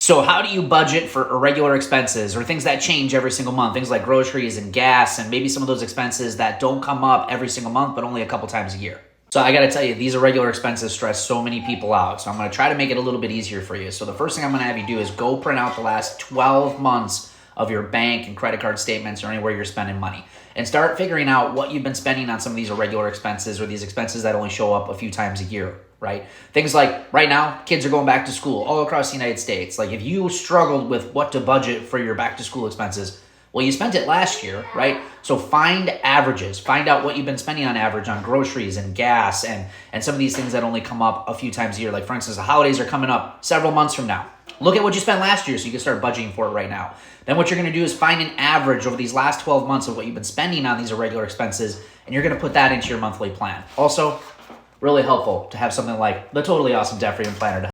So how do you budget for irregular expenses or things that change every single month? Things like groceries and gas and maybe some of those expenses that don't come up every single month, but only a couple times a year. So I got to tell you, these irregular expenses stress so many people out. So I'm going to try to make it a little bit easier for you. So the first thing I'm going to have you do is go print out the last 12 months of your bank and credit card statements or anywhere you're spending money and start figuring out what you've been spending on some of these irregular expenses or these expenses that only show up a few times a year, right? Things like right now, kids are going back to school all across the United States. Like if you struggled with what to budget for your back to school expenses, well, you spent it last year, right? So find averages, find out what you've been spending on average on groceries and gas and some of these things that only come up a few times a year. Like for instance, the holidays are coming up several months from now. Look at what you spent last year so you can start budgeting for it right now. Then what you're going to do is find an average over these last 12 months of what you've been spending on these irregular expenses, and you're going to put that into your monthly plan. Also, really helpful to have something like the Totally Awesome Debt Freedom Planner to